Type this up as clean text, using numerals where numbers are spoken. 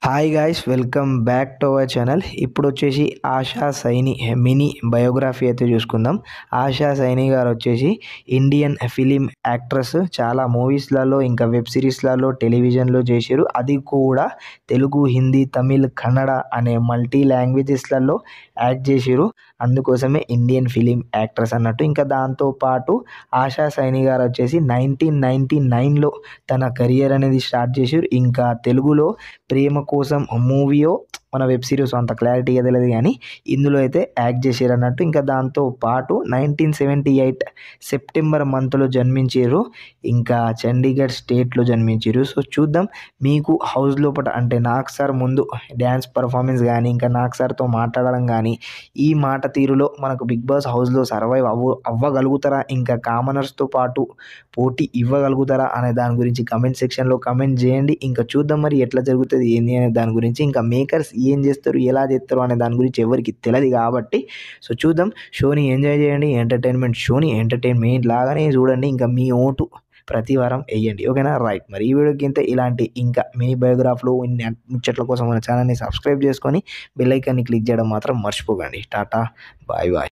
Hi guys, welcome back to our channel. ఇప్పుడు వచ్చేసి ASHA Saini mini biography అయితే చూసుకుందాం. ఆశా సైని గారు వచ్చేసి ఇండియన్ ఫిలిం యాక్ట్రెస్. చాలా మూవీస్లలో ఇంకా వెబ్ సిరీస్లలో టెలివిజన్లో చేశారు. అది కూడా తెలుగు, హిందీ, తమిళ్, కన్నడ అనే మల్టీ లాంగ్వేజెస్లలో యాక్ట్ చేశారు. అందుకోసమే ఇండియన్ ఫిలిం యాక్ట్రెస్ అన్నట్టు. ఇంకా దాంతోపాటు ఆశా సైని గారు వచ్చేసి 1999లో తన కెరియర్ అనేది స్టార్ట్ చేశారు. ఇంకా తెలుగులో ప్రేమ కోసం మూవీయో మన వెబ్ సిరీస్ అంత క్లారిటీగా తెలియదు, కానీ ఇందులో అయితే యాక్ట్ చేశారు అన్నట్టు. ఇంకా దాంతో పాటు 1978 సెప్టెంబర్ మంత్లో జన్మించారు. ఇంకా చండీగఢ్ స్టేట్లో జన్మించారు. సో చూద్దాం, మీకు హౌస్ లోపల అంటే నాగ్ సార్ ముందు డ్యాన్స్ పర్ఫార్మెన్స్ కానీ ఇంకా నాగ్ సార్తో మాట్లాడడం కానీ ఈ మాట తీరులో మనకు బిగ్ బాస్ హౌస్లో సర్వైవ్ అవ్వగలుగుతారా, ఇంకా కామనర్స్తో పాటు పోటీ ఇవ్వగలుగుతారా అనే దాని గురించి కమెంట్ సెక్షన్లో కమెంట్ చేయండి. ఇంకా చూద్దాం మరి ఎట్లా జరుగుతుంది ఏంది అనే దాని గురించి. ఇంకా మేకర్స్ ఏం చేస్తారు, ఎలా చేస్తారు అనే దాని గురించి ఎవరికి తెలియదు కాబట్టి సో చూద్దాం. షోని ఎంజాయ్ చేయండి. ఎంటర్టైన్మెంట్ లాగానే చూడండి. ఇంకా మీ ఓటు ప్రతి వారం వేయండి, ఓకేనా? రైట్, మరి ఈ వీడియోకి ఇంత ఇలాంటి ఇంకా మినీ బయోగ్రాఫ్లు ముచ్చట్ల కోసం మన ఛానల్ని సబ్స్క్రైబ్ చేసుకొని బెల్ ఐకాన్ని క్లిక్ చేయడం మాత్రం మర్చిపోకండి. టాటా, బాయ్ బాయ్.